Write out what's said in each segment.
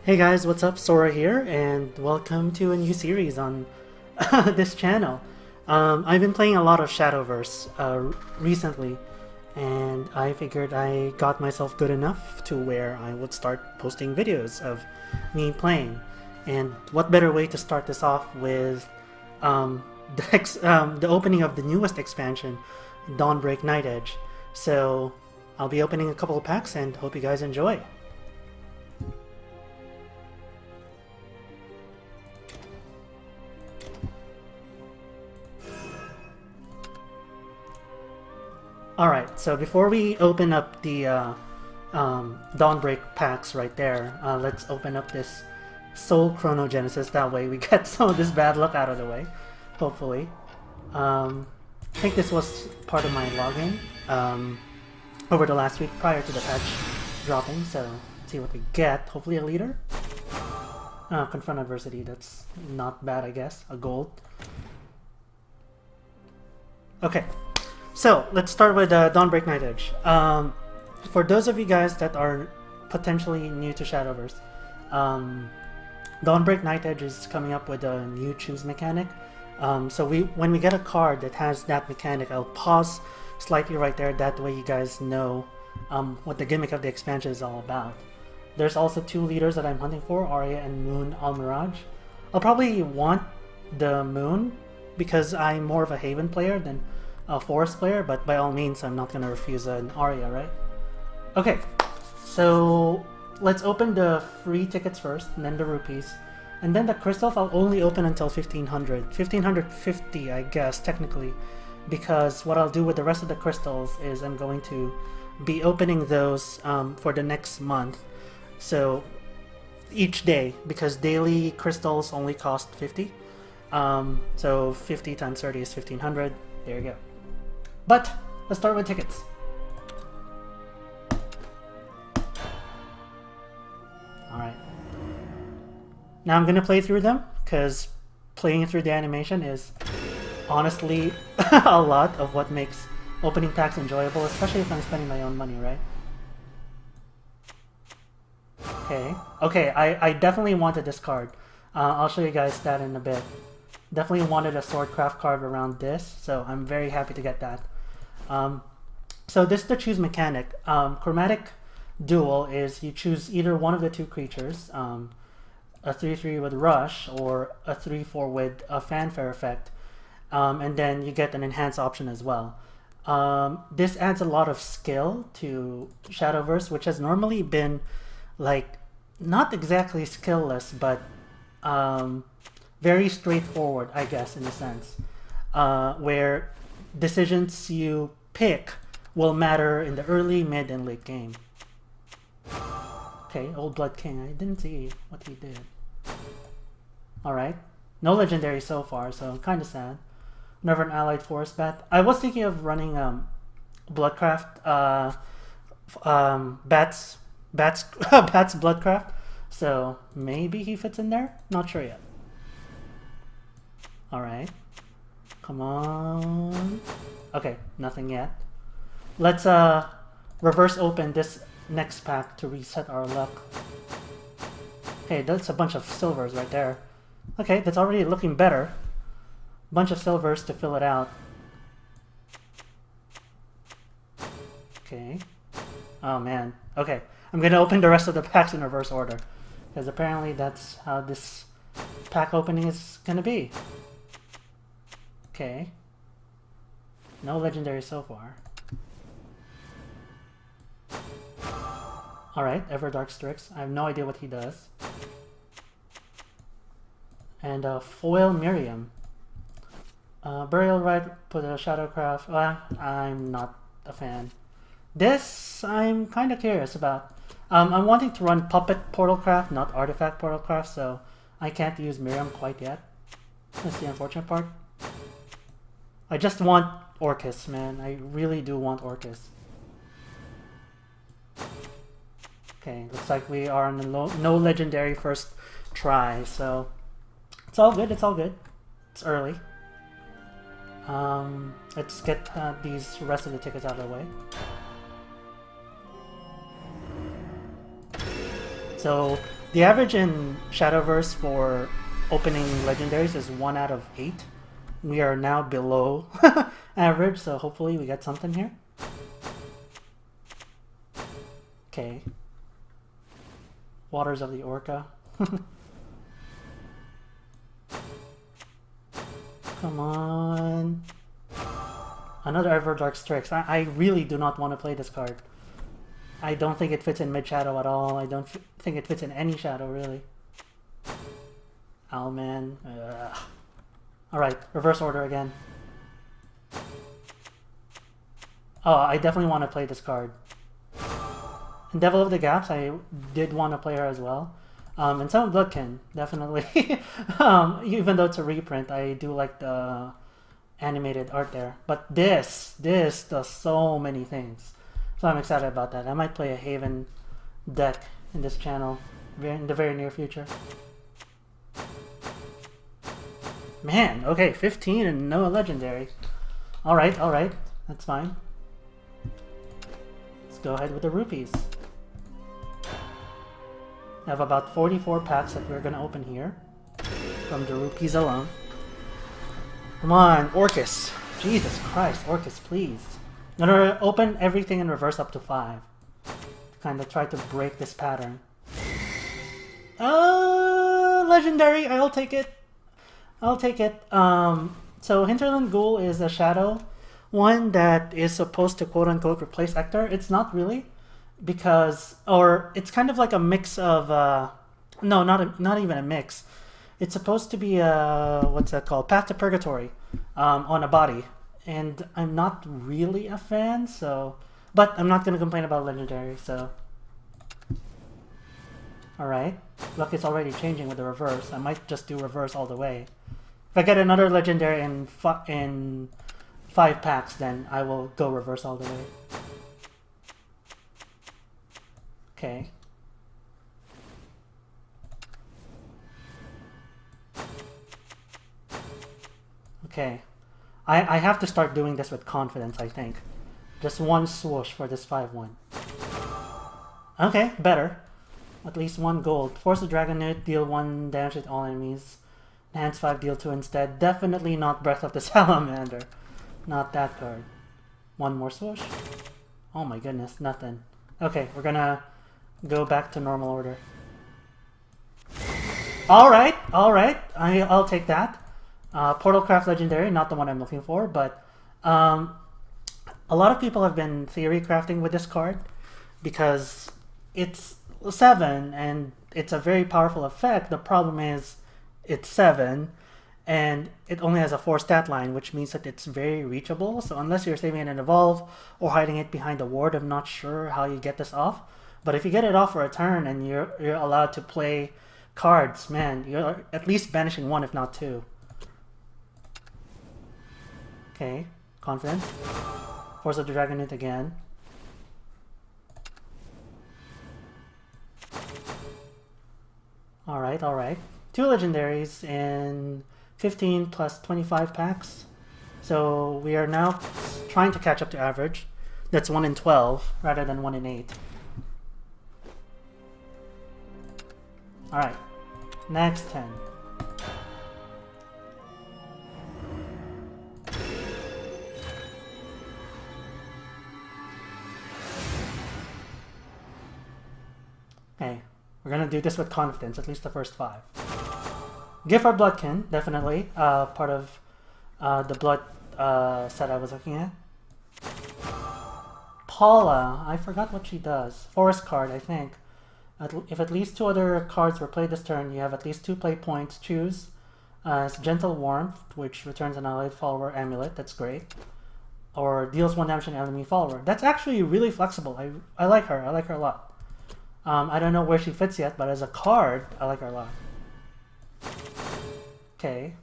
Hey guys, what's up? Sora here, and welcome to a new series on this channel. I've been playing a lot of Shadowverse recently, and I figured I got myself good enough to where I would start posting videos of me playing. And what better way to start this off with the opening of the newest expansion, Dawnbreak Nightedge. So I'll be opening a couple of packs and hope you guys enjoy. Alright, so before we open up the Dawnbreak packs right there, let's open up this Soul Chronogenesis. That way we get some of this bad luck out of the way, hopefully. I think this was part of my login over the last week prior to the patch dropping, so let's see what we get. Hopefully a leader. Confront Adversity, that's not bad, I guess. A gold. Okay. So, let's start with Dawnbreak Nightedge. For those of you guys that are potentially new to Shadowverse, Dawnbreak Nightedge is coming up with a new choose mechanic. So when we get a card that has that mechanic, I'll pause slightly right there, that way you guys know what the gimmick of the expansion is all about. There's also two leaders that I'm hunting for, Arya and Moon Almirage. I'll probably want the Moon because I'm more of a Haven player than a Forest player, but by all means I'm not going to refuse an Arya, right? Okay, so let's open the free tickets first, and then the rupees. And then the crystals I'll only open until 1500. 1550, I guess, technically, because what I'll do with the rest of the crystals is I'm going to be opening those for the next month. So each day, because daily crystals only cost 50. So 50 times 30 is 1500. There you go. But let's start with tickets. Alright. Now I'm gonna play through them, because playing through the animation is honestly a lot of what makes opening packs enjoyable, especially if I'm spending my own money, right? Okay, I definitely wanted this card. I'll show you guys that in a bit. Definitely wanted a Swordcraft card around this, so I'm very happy to get that. So this is the choose mechanic. Chromatic Duel is you choose either one of the two creatures, a 3/3 with Rush or a 3/4 with a Fanfare effect, and then you get an enhanced option as well. This adds a lot of skill to Shadowverse, which has normally been like not exactly skillless, but very straightforward, I guess, in a sense, where decisions you pick will matter in the early, mid, and late game. Okay, Old Blood King. I didn't see what he did. Alright. No legendary so far, so I'm kind of sad. Never an allied forest bat. I was thinking of running Bloodcraft, Bats Bloodcraft, so maybe he fits in there? Not sure yet. Alright. Come on. Okay, nothing yet. Let's reverse open this next pack to reset our luck. Okay, that's a bunch of silvers right there. Okay, that's already looking better. Bunch of silvers to fill it out. Okay. Oh man. Okay, I'm gonna open the rest of the packs in reverse order, because apparently that's how this pack opening is gonna be. Okay. No legendary so far. Alright, Everdark Strix. I have no idea what he does. And Foil Miriam. Burial Rite, put a Shadowcraft. I'm not a fan. This, I'm kind of curious about. I'm wanting to run Puppet Portalcraft, not Artifact Portalcraft, so I can't use Miriam quite yet. That's the unfortunate part. I just want Orcus, man. I really do want Orcus. Okay, looks like we are on a no legendary first try, so it's all good, it's all good. It's early. Let's get these rest of the tickets out of the way. So The average in Shadowverse for opening legendaries is 1 out of 8. We are now below average, so hopefully we get something here. Okay. Waters of the Orca. Come on. Another Everdark Strix. I really do not want to play this card. I don't think it fits in mid-shadow at all. I don't think it fits in any shadow, really. Owlman. Alright, reverse order again. Oh, I definitely want to play this card. And Devil of the Gaps, I did want to play her as well. And some Bloodkin, definitely. Even though it's a reprint, I do like the animated art there. But this does so many things. So I'm excited about that. I might play a Haven deck in this channel in the very near future. Man, okay, 15 and no legendary. Alright, that's fine. Let's go ahead with the rupees. I have about 44 packs that we're going to open here from the rupees alone. Come on, Orcus. Jesus Christ, Orcus, please. I'm going to open everything in reverse up to 5. Kind of try to break this pattern. Legendary, I'll take it. I'll take it. So Hinterland Ghoul is a shadow one that is supposed to quote-unquote replace Ector. It's not really. Because, or it's kind of like a mix of, no, not even a mix. It's supposed to be a, what's that called? Path to Purgatory, on a body. And I'm not really a fan, so, but I'm not going to complain about Legendary, so. Alright, luck is already changing with the reverse. I might just do reverse all the way. If I get another Legendary in 5 packs, then I will go reverse all the way. Okay. Okay. I have to start doing this with confidence, I think. Just one swoosh for this 5-1. Okay, better. At least 1 gold. Force the Dragonite, deal 1 damage to all enemies. Enhance 5, deal 2 instead. Definitely not Breath of the Salamander. Not that card. 1 more swoosh. Oh my goodness, nothing. Okay, we're gonna go back to normal order. Alright, I'll take that. Portalcraft Legendary, not the one I'm looking for, but a lot of people have been theory crafting with this card because it's 7 and it's a very powerful effect. The problem is it's 7 and it only has a 4 stat line, which means that it's very reachable. So unless you're saving it in Evolve or hiding it behind a ward, I'm not sure how you get this off. But if you get it off for a turn and you're allowed to play cards, man, you're at least banishing 1 if not 2. Okay, confidence. Force of the Dragonite again. Alright. 2 legendaries in 15 plus 25 packs. So we are now trying to catch up to average. That's 1 in 12 rather than 1 in 8. Alright, next 10. Okay, we're gonna do this with confidence, at least the first 5. Gift for Bloodkin, definitely, part of the blood set I was looking at. Paula, I forgot what she does. Forest card, I think. If at least 2 other cards were played this turn, you have at least 2 play points. Choose Gentle Warmth, which returns an allied follower amulet. That's great. Or deals 1 damage to an enemy follower. That's actually really flexible. I like her. I like her a lot. I don't know where she fits yet, but as a card, I like her a lot. Okay.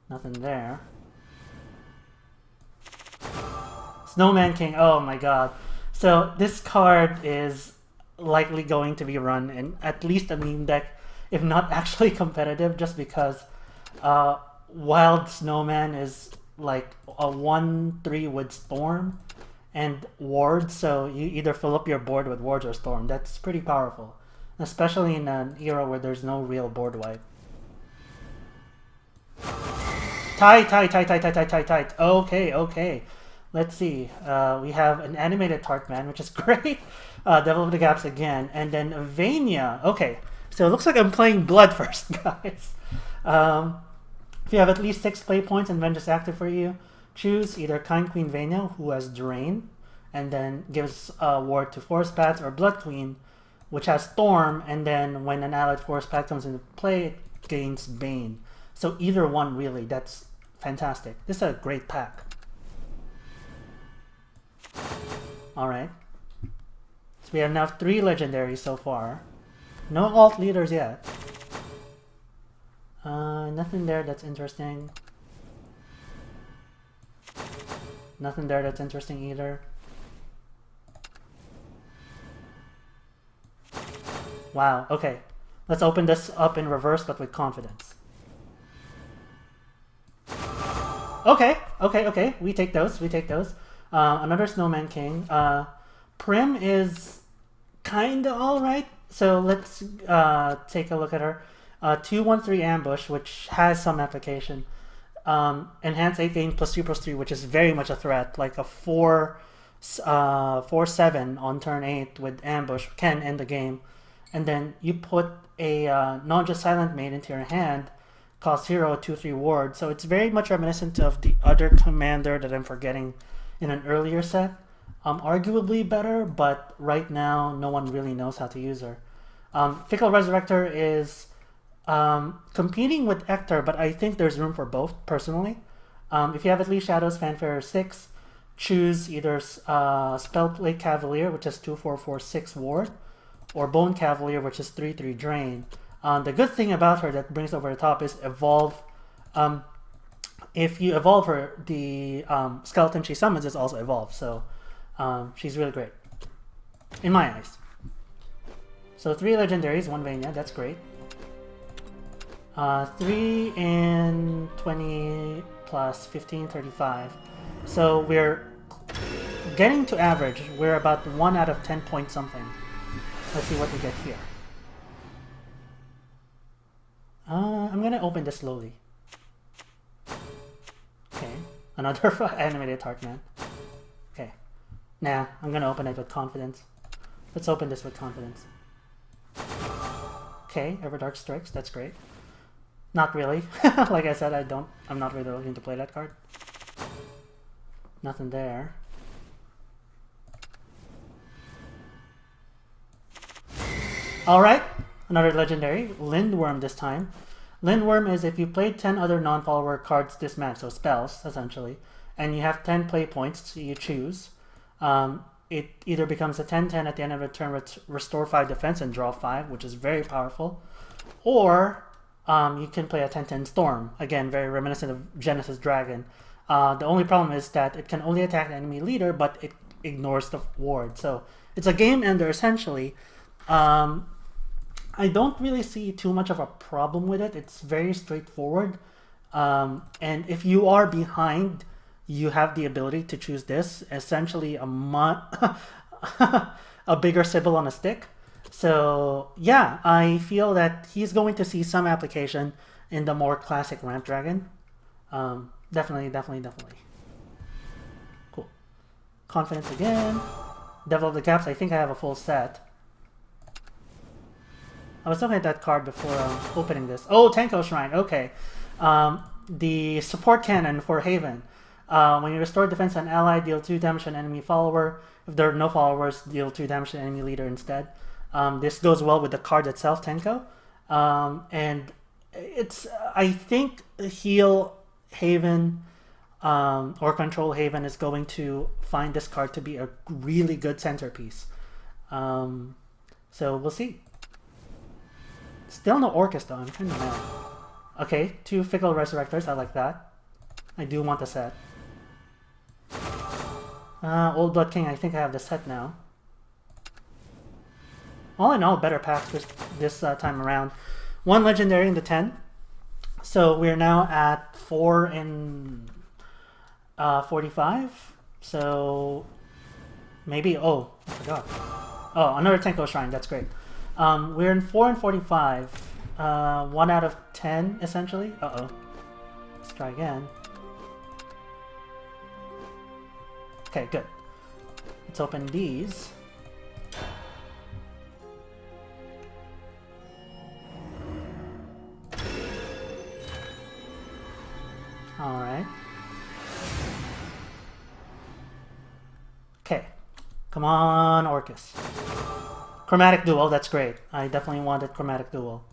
Nothing there. Snowman King. Oh my god. So this card is likely going to be run in at least a meme deck, if not actually competitive, just because Wild Snowman is like a 1/3 with Storm, and wards, so you either fill up your board with wards or storm. That's pretty powerful, especially in an era where there's no real board wipe. Tight. Okay. Let's see. We have an animated Tartman, which is great. Devil of the Gaps again, and then Vania. Okay, so it looks like I'm playing Blood first, guys. If you have at least 6 play points and Venge is active for you, choose either Kind Queen Vania, who has Drain, and then gives a ward to Forest Bats, or Blood Queen, which has Storm, and then when an allied Forest Bat comes into play, it gains Bane. So either one, really. That's fantastic. This is a great pack. Alright. So we have now 3 legendaries so far. No alt leaders yet. Nothing there that's interesting. Nothing there that's interesting either. Wow, okay. Let's open this up in reverse, but with confidence. Okay. We take those. Another Snowman King. Prim is kinda alright. So let's take a look at her. 2/1/3 Ambush, which has some application. Enhance 8 gain +2/+3, which is very much a threat. Like a 4/7 on turn 8 with Ambush can end the game. And then you put a non-just Silent Maid into your hand, cost 0, 2/3 ward. So it's very much reminiscent of the other commander that I'm forgetting in an earlier set. Arguably better, but right now no one really knows how to use her. Fickle Resurrector is competing with Ector, but I think there's room for both, personally. If you have at least Shadows Fanfare 6, choose either Spellplate Cavalier, which is 2/4/4/6 ward, or Bone Cavalier, which is 3/3 drain. The good thing about her that brings over the top is evolve. If you evolve her, the skeleton she summons is also evolved, so she's really great, in my eyes. So 3 legendaries, 1 Vania, that's great. 3 and 20 plus 15, 35. So we're getting to average. We're about 1 out of 10 point something. Let's see what we get here. I'm gonna open this slowly. Okay, another animated Heartman. Okay, nah, I'm gonna open it with confidence. Let's open this with confidence. Okay, Everdark Strix, that's great. Not really. Like I said, I'm not really looking to play that card. Nothing there. Alright, another legendary, Lindworm this time. Lindworm is if you played 10 other non-follower cards this match, so spells, essentially, and you have 10 play points, you choose. It either becomes a 10/10 at the end of the turn, restore 5 defense and draw 5, which is very powerful, or you can play a 10/10 Storm, again, very reminiscent of Genesis Dragon. The only problem is that it can only attack the enemy leader, but it ignores the ward, so it's a game ender, essentially. I don't really see too much of a problem with it. It's very straightforward. And if you are behind, you have the ability to choose this. Essentially a bigger Sybil on a stick. So yeah, I feel that he's going to see some application in the more classic Ramp Dragon. Definitely. Cool. Confidence again. Devil of the Gaps, I think I have a full set. I was looking at that card before opening this. Oh, Tenko Shrine, okay. The support cannon for Haven. When you restore defense on ally, deal 2 damage to an enemy follower. If there are no followers, deal 2 damage to an enemy leader instead. This goes well with the card itself, Tenko. And it's, I think, heal Haven or control Haven is going to find this card to be a really good centerpiece. So we'll see. Still no Orcus though, I'm kind of mad. Okay, 2 Fickle Resurrectors, I like that. I do want the set. Old Blood King, I think I have the set now. All in all, better packs this time around. 1 legendary in the 10. So we're now at 4 in 45. So Maybe. Oh, I forgot. Oh, another Tenko Shrine. That's great. We're in 4 and 45. 1 out of 10, essentially. Uh-oh. Let's try again. Okay, good. Let's open these. Alright. Okay. Come on, Orcus. Chromatic Duel, that's great. I definitely wanted Chromatic Duel.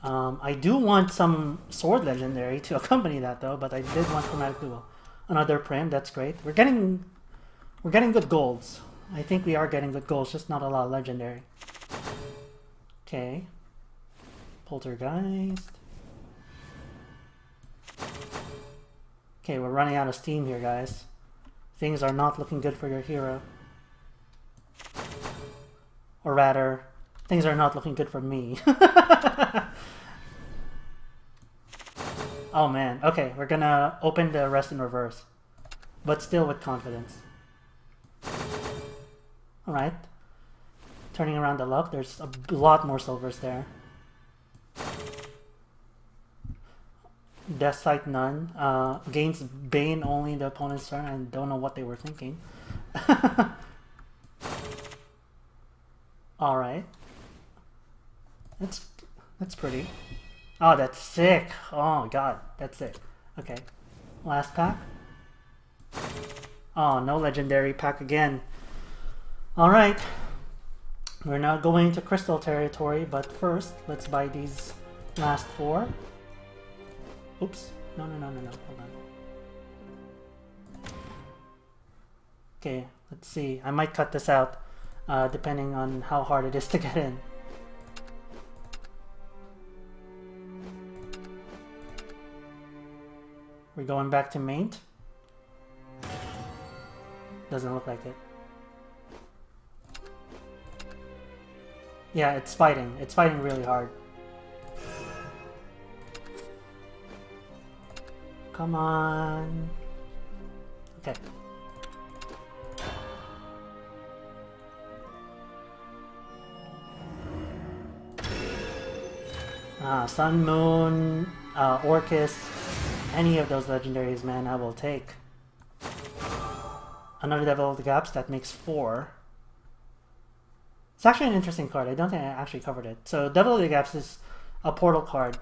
I do want some Sword Legendary to accompany that though, but I did want Chromatic Duel. Another Prim, that's great. We're getting good golds. I think we are getting good golds, just not a lot of Legendary. Okay. Poltergeist. Okay, we're running out of steam here, guys. Things are not looking good for your hero. Or rather, things are not looking good for me. Oh man, okay, we're gonna open the rest in reverse. But still with confidence. Alright. Turning around the luck, there's a lot more silvers there. Death Sight none. Gains Bane only in the opponent's turn. I don't know what they were thinking. Alright. That's pretty. Oh, that's sick. Oh god, that's sick. Okay. Last pack. Oh, no legendary pack again. Alright. We're now going to crystal territory, but first, let's buy these last 4. Oops. No. Hold on. Okay, let's see. I might cut this out, depending on how hard it is to get in. We're going back to maint. Doesn't look like it. Yeah, it's fighting. It's fighting really hard. Come on. Okay. Sun, Moon, Orcus, any of those legendaries, man, I will take. Another Devil of the Gaps, that makes 4. It's actually an interesting card. I don't think I actually covered it. So Devil of the Gaps is a portal card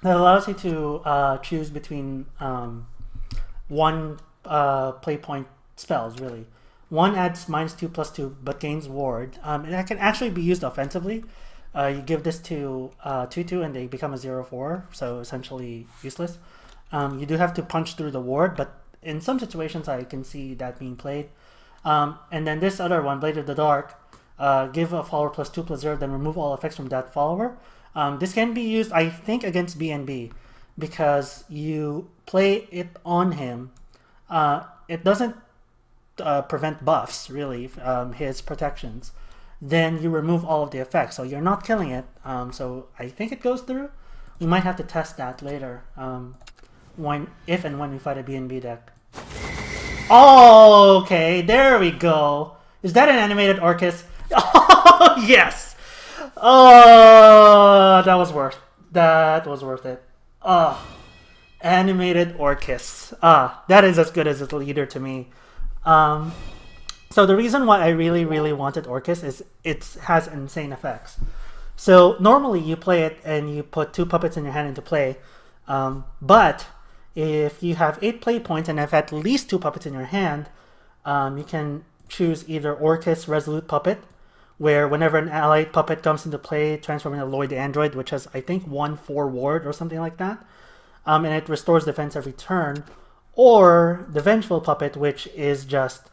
that allows you to choose between one play point spells, really. One adds -2/+2 but gains ward. And that can actually be used offensively. You give this to 2/2 and they become a 0/4, so essentially useless. You do have to punch through the ward, but in some situations I can see that being played. And then this other one, Blade of the Dark, give a follower +2/+0, then remove all effects from that follower. This can be used, I think, against BNB because you play it on him. It doesn't prevent buffs, really, his protections. Then you remove all of the effects, so you're not killing it. So I think it goes through. We might have to test that later, if and when we fight a BNB deck. Oh, okay, there we go. Is that an animated Orcus? Oh, yes! Oh, that was worth it. Oh, animated Orcus. That is as good as a leader to me. So the reason why I really wanted Orcus is it has insane effects. So normally you play it and you put 2 puppets in your hand into play, but if you have 8 play points and have at least 2 puppets in your hand, you can choose either Orcus Resolute Puppet, where whenever an allied puppet comes into play, transforming a Lloyd Android, which has, I think, 1/4 ward or something like that, and it restores defense every turn, or the Vengeful Puppet, which is just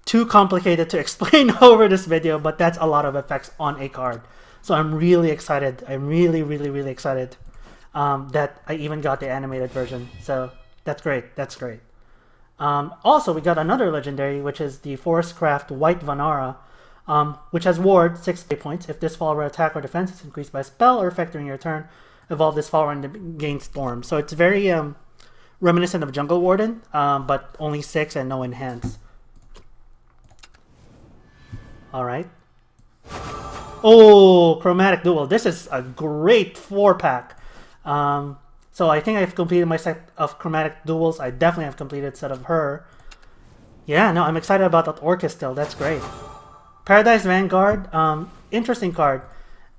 too complicated to explain over this video, but that's a lot of effects on a card. So I'm really excited. I'm really excited that I even got the animated version. So that's great. That's great. Also, we got another legendary, which is the Forestcraft White Vanara, which has ward 6 play points. If this follower attack or defense is increased by a spell or effect during your turn, evolve this follower and gain Storm. So it's very reminiscent of Jungle Warden, but only 6 and no enhance. Alright. Oh, Chromatic Duel. This is a great 4-pack. So I think I've completed my set of Chromatic Duels. I definitely have completed a set of her. Yeah, no, I'm excited about that Orcus still. That's great. Paradise Vanguard. Interesting card.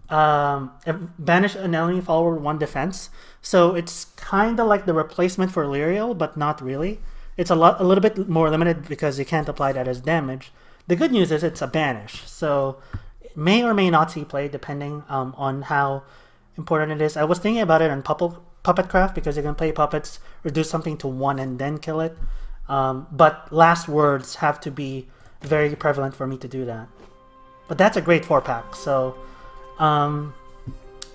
Banish an enemy follower 1 defense. So it's kind of like the replacement for Lyriel, but not really. It's a little bit more limited because you can't apply that as damage. The good news is it's a banish, so it may or may not see play depending on how important it is. I was thinking about it on Puppetcraft because you can play puppets, reduce something to 1 and then kill it. But last words have to be very prevalent for me to do that. But that's a great 4-pack. So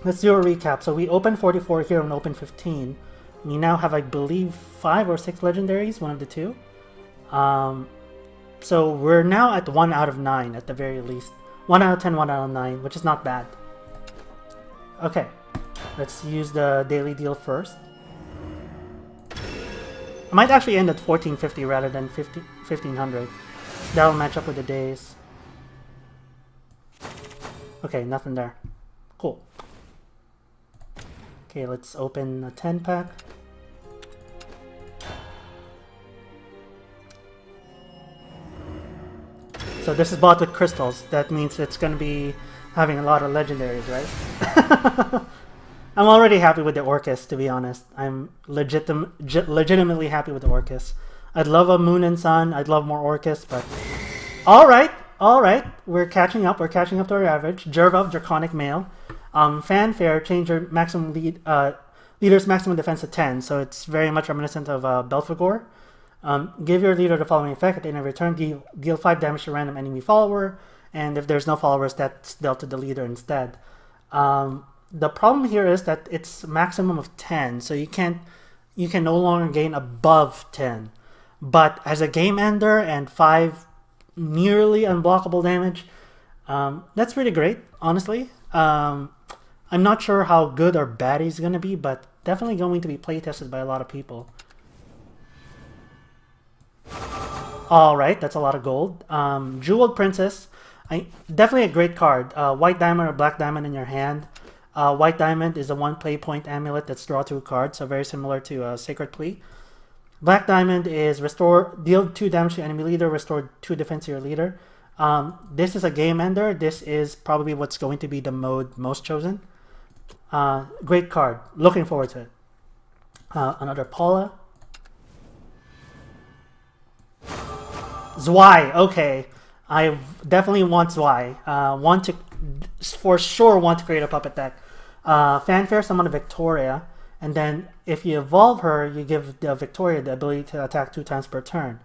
let's do a recap. So we opened 44 here and opened 15. We now have, I believe, 5 or 6 legendaries, one of the two. So we're now at 1 out of 9 at the very least. 1 out of 10, 1 out of 9, which is not bad. Okay, let's use the daily deal first. I might actually end at 1450 rather than 1500. That'll match up with the days. Okay, nothing there. Cool. Okay, let's open a 10-pack. So this is bought with crystals. That means it's going to be having a lot of legendaries, right? I'm already happy with the Orcus, to be honest. I'm legitimately happy with the Orcus. I'd love a Moon and Sun. I'd love more Orcus, but... Alright. We're catching up. We're catching up to our average. Jerva, Draconic Male. Fanfare, change your maximum leader's maximum defense to 10. So it's very much reminiscent of Belphegor. Give your leader the following effect. At the end of your turn, deal 5 damage to random enemy follower. And if there's no followers, that's dealt to the leader instead. The problem here is that it's maximum of 10, so you can no longer gain above 10. But as a game ender and 5 nearly unblockable damage, that's pretty great, honestly. I'm not sure how good or bad he's going to be, but definitely going to be playtested by a lot of people. Alright, that's a lot of gold. Jeweled Princess. Definitely a great card. White Diamond or Black Diamond in your hand. White Diamond is a 1 play point amulet that's draw 2 cards, so very similar to Sacred Plea. Black Diamond is deal 2 damage to enemy leader, restore 2 defense to your leader. This is a game ender. This is probably what's going to be the mode most chosen. Great card. Looking forward to it. Another Paula. Zwei. Okay. I definitely want Zwei. For sure want to create a puppet deck. Fanfare, summon a Victoria, and then if you evolve her, you give the Victoria the ability to attack 2 times per turn.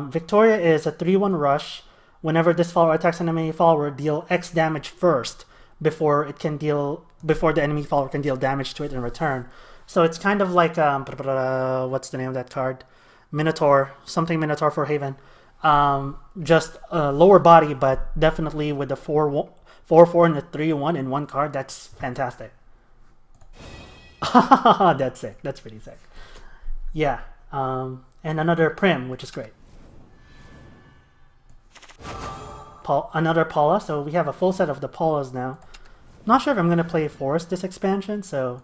Victoria is a 3/1 rush. Whenever this follower attacks an enemy follower, deal X damage first before the enemy follower can deal damage to it in return. So it's kind of like what's the name of that card? Minotaur, something Minotaur for Haven. Just a lower body, but definitely with the 4/4 and the 3/1 in one card. That's fantastic. That's sick. That's pretty sick. Yeah. And another Prim, which is great. Another Paula. So we have a full set of the Paulas now. Not sure if I'm going to play Forest this expansion, so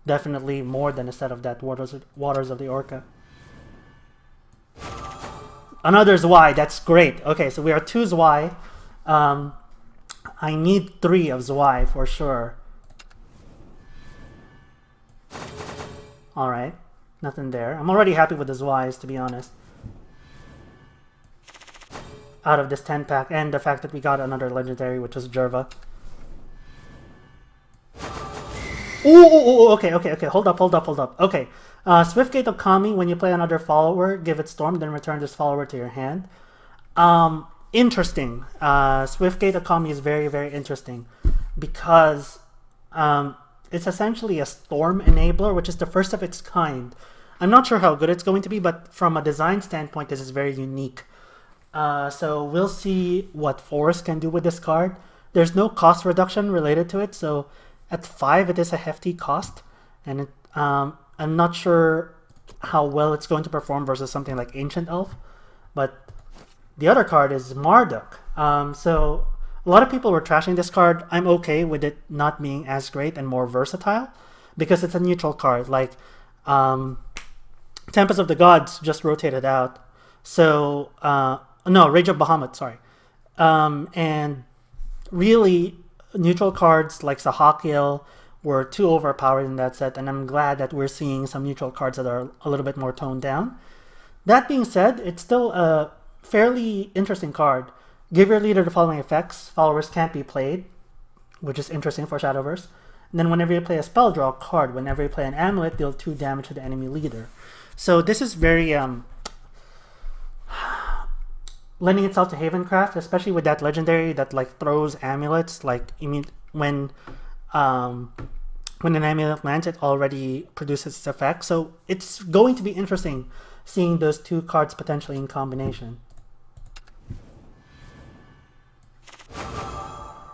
definitely more than a set of that Waters of the Orca. Another Zwei. That's great. Okay, so we are 2 Zwei. I need 3 of Zwei for sure. Alright. Nothing there. I'm already happy with the Zweis, to be honest. Out of this 10-pack, and the fact that we got another legendary, which was Jerva. Ooh, okay, hold up. Okay, Swiftgate Okami, when you play another follower, give it Storm, then return this follower to your hand. Interesting. Swiftgate Okami is very, very interesting because it's essentially a Storm enabler, which is the first of its kind. I'm not sure how good it's going to be, but from a design standpoint, this is very unique. So we'll see what Forest can do with this card. There's no cost reduction related to it, so at 5 it is a hefty cost, and I'm not sure how well it's going to perform versus something like Ancient Elf, but the other card is Marduk. So a lot of people were trashing this card. I'm okay with it not being as great and more versatile because it's a neutral card. Like Tempest of the Gods just rotated out. So no, Rage of Bahamut, sorry. And really, neutral cards like Sahakil were too overpowered in that set, and I'm glad that we're seeing some neutral cards that are a little bit more toned down. That being said, it's still a fairly interesting card. Give your leader the following effects. Followers can't be played, which is interesting for Shadowverse. And then whenever you play a spell, draw a card. Whenever you play an amulet, deal 2 damage to the enemy leader. So this is very lending itself to Havencraft, especially with that legendary that like throws amulets. Like when an amulet lands, it already produces its effect. So it's going to be interesting seeing those 2 cards potentially in combination.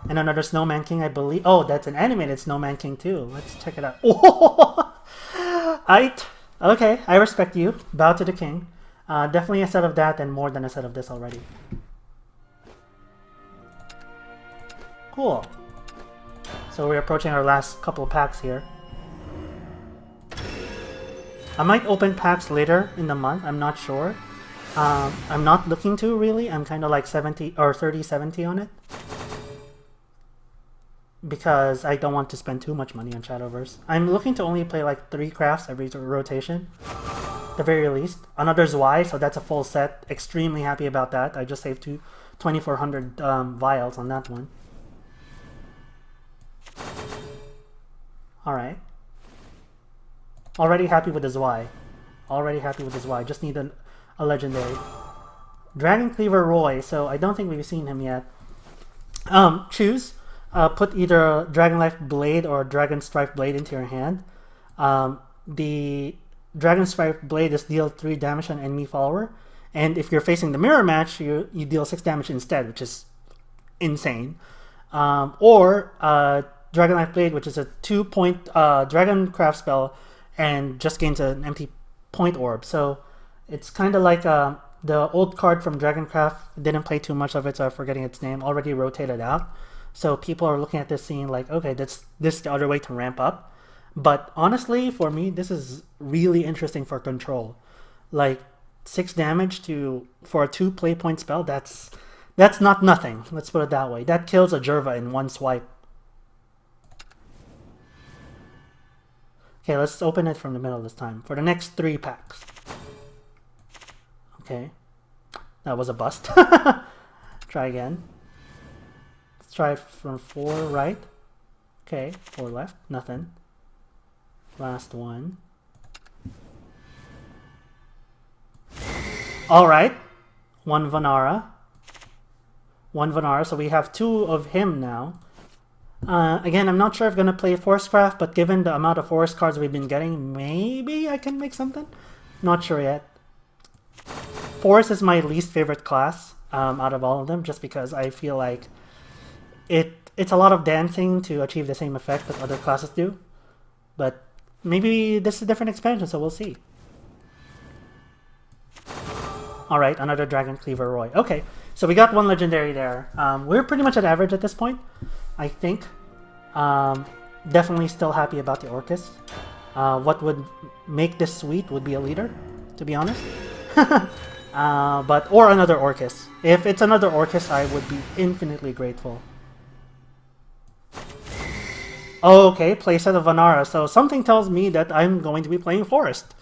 And another Snowman King, I believe. Oh, that's an animated Snowman King too. Let's check it out. Oh, okay, I respect you. Bow to the king. Definitely a set of that and more than a set of this already. Cool. So we're approaching our last couple of packs here. I might open packs later in the month. I'm not sure. I'm not looking to really. I'm kind of like 70 or 30-70 on it. Because I don't want to spend too much money on Shadowverse. I'm looking to only play like 3 crafts every rotation. The very least. Another Zwei, so that's a full set. Extremely happy about that. I just saved 2,400 vials on that one. Alright. Already happy with the Zwei. Already happy with the Zwei. Just need a legendary. Dragon Cleaver Roy, so I don't think we've seen him yet. Choose. Put either a Dragon Life Blade or a Dragon Strife Blade into your hand. The Dragon Strife Blade is deal 3 damage on enemy follower, and if you're facing the mirror match, you deal 6 damage instead, which is insane. Or Dragon Life Blade, which is a 2-point Dragon Craft spell, and just gains an empty point orb. So it's kind of like the old card from Dragoncraft. Didn't play too much of it, so I'm forgetting its name. Already rotated out. So people are looking at this seeing like, okay, this is the other way to ramp up. But honestly, for me, this is really interesting for control. Like 6 damage for a 2 play point spell, that's not nothing. Let's put it that way. That kills a Jerva in 1 swipe. Okay, let's open it from the middle this time for the next 3 packs. Okay, that was a bust. Try again. Let's try it from 4 right. Okay, 4 left, nothing. Last one. Alright, 1 Vanara. 1 Vanara, so we have 2 of him now. Again, I'm not sure if I'm going to play Forestcraft, but given the amount of Forest cards we've been getting, maybe I can make something? Not sure yet. Forest is my least favorite class out of all of them, just because I feel like it's a lot of dancing to achieve the same effect that other classes do. But maybe this is a different expansion, so we'll see. Alright, another Dragon Cleaver Roy. Okay, so we got 1 legendary there. We're pretty much at average at this point, I think. Definitely still happy about the Orcus. What would make this sweet would be a leader, to be honest. Or another Orcus. If it's another Orcus, I would be infinitely grateful. Okay, playset of Vanara. So something tells me that I'm going to be playing Forest.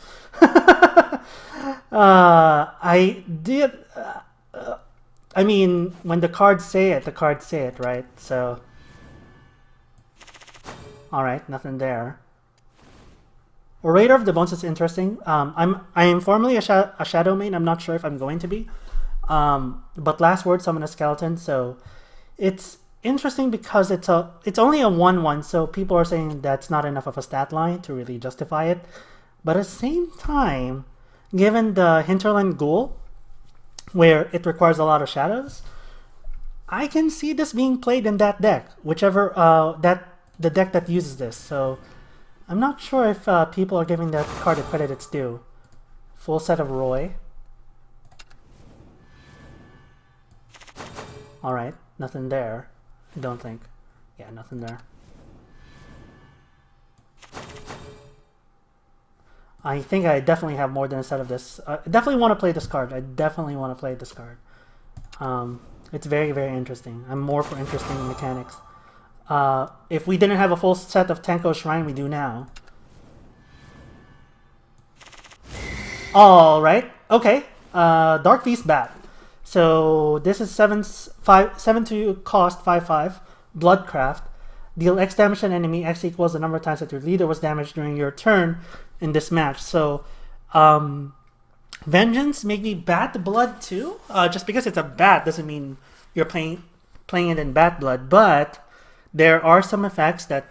I mean, when the cards say it, right? So, alright, nothing there. Orator of the Bones is interesting. I am formerly a Shadow main. I'm not sure if I'm going to be. But last word, summon a skeleton. So it's interesting because it's only a 1/1. So people are saying that's not enough of a stat line to really justify it. But at the same time, given the Hinterland Ghoul, where it requires a lot of shadows, I can see this being played in that deck, whichever the deck that uses this. So I'm not sure if people are giving that card the credit it's due. Full set of Roy. Alright, nothing there. I don't think. Yeah, nothing there. I think I definitely have more than a set of this. I definitely want to play this card. I definitely want to play this card. It's very, very interesting. I'm more for interesting mechanics. If we didn't have a full set of Tenko Shrine, we do now. Alright, okay. Dark Feast Bat. So this is 7 to cost 5/5. Bloodcraft. Deal X damage to an enemy. X equals the number of times that your leader was damaged during your turn in this match. So, Vengeance make me bat blood too. Just because it's a bat doesn't mean you're playing it in bat blood. But there are some effects that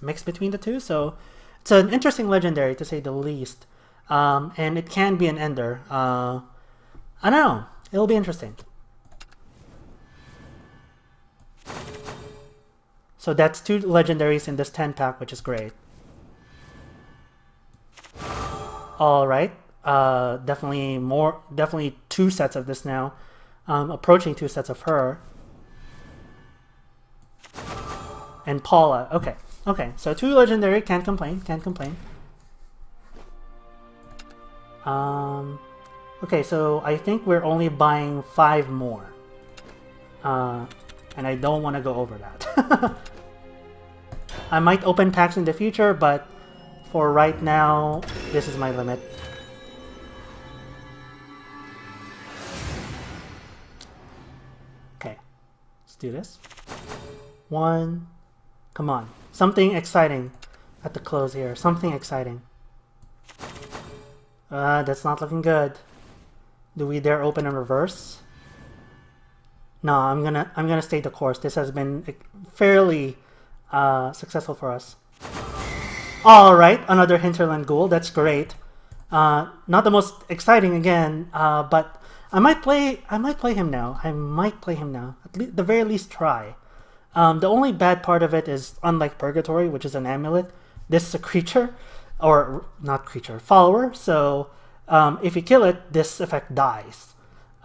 mix between the two. So it's an interesting legendary to say the least. And it can be an ender. I don't know. It'll be interesting. So that's 2 legendaries in this 10 pack, which is great. Alright. Definitely 2 sets of this now. Approaching 2 sets of her. And Paula. Okay. Okay. So 2 legendary, can't complain. Can't complain. Okay, so I think we're only buying 5 more. And I don't want to go over that. I might open packs in the future, but for right now, this is my limit. Okay, let's do this. 1. Come on. Something exciting at the close here. Something exciting. That's not looking good. Do we dare open in reverse? No, I'm gonna stay the course. This has been fairly successful for us. All right, another Hinterland Ghoul. That's great. Not the most exciting again, but I might play him now. I might play him now. At the very least, try. The only bad part of it is, unlike Purgatory, which is an amulet, this is a creature, or not creature, follower. So if you kill it, this effect dies.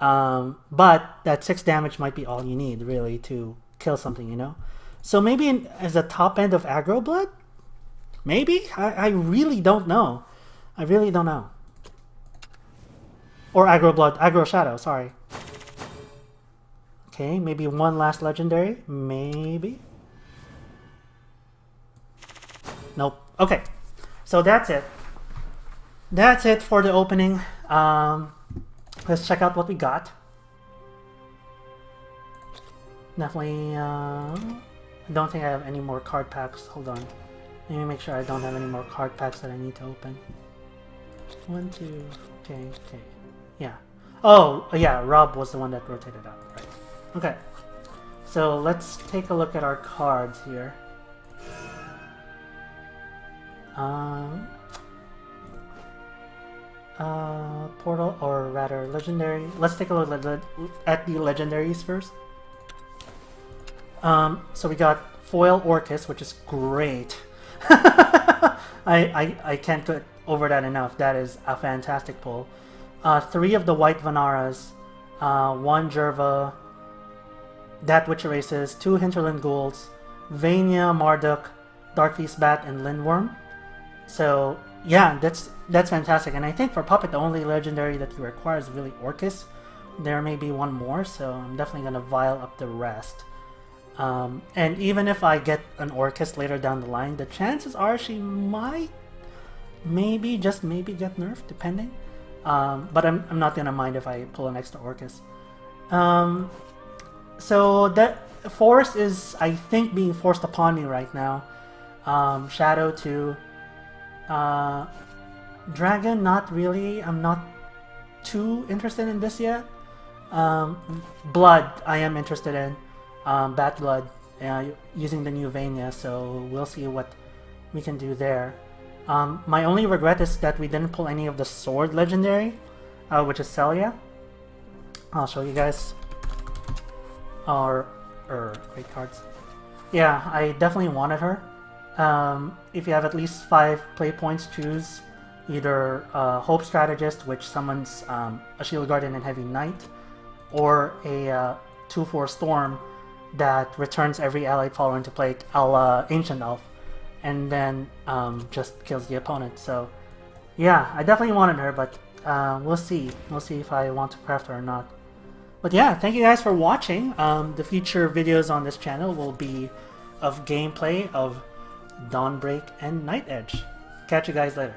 But that 6 damage might be all you need, really, to kill something, you know? So maybe as a top end of aggro blood? Maybe? I really don't know. I really don't know. Or aggro blood, aggro shadow, sorry. Okay, maybe one last legendary? Maybe? Nope. Okay, so that's it. That's it for the opening. Let's check out what we got. Definitely, I don't think I have any more card packs. Hold on. Let me make sure I don't have any more card packs that I need to open. 1, 2, okay. Yeah. Oh, yeah, Rob was the one that rotated out. Right. Okay. So let's take a look at our cards here. Portal, or rather legendary. Let's take a look at the legendaries first. So we got Foil Orcus, which is great. I can't get over that enough. That is a fantastic pull. 3 of the White Vanaras, 1 Jerva, that which erases, 2 Hinterland Ghouls, Vania, Marduk, Dark Feast Bat, and Lindworm. So yeah, that's fantastic. And I think for Puppet, the only legendary that you require is really Orcus. There may be one more, so I'm definitely gonna vial up the rest. And even if I get an Orcus later down the line, the chances are she might, just maybe get nerfed, depending. But I'm not gonna mind if I pull an extra Orcus. So that Force is, I think, being forced upon me right now. Shadow 2. Dragon, not really. I'm not too interested in this yet. Blood, I am interested in. Bat Blood, using the new Vania, so we'll see what we can do there. My only regret is that we didn't pull any of the Sword legendary, which is Celia. I'll show you guys. Great cards. Yeah, I definitely wanted her. If you have at least 5 play points, choose either Hope Strategist, which summons a Shield Guardian and Heavy Knight, or a 2/4 Storm that returns every allied follower into play, a la Ancient Elf, and then just kills the opponent. So yeah, I definitely wanted her, but we'll see. We'll see if I want to craft her or not. But yeah, thank you guys for watching. The future videos on this channel will be of gameplay of Dawnbreak and Nightedge. Catch you guys later.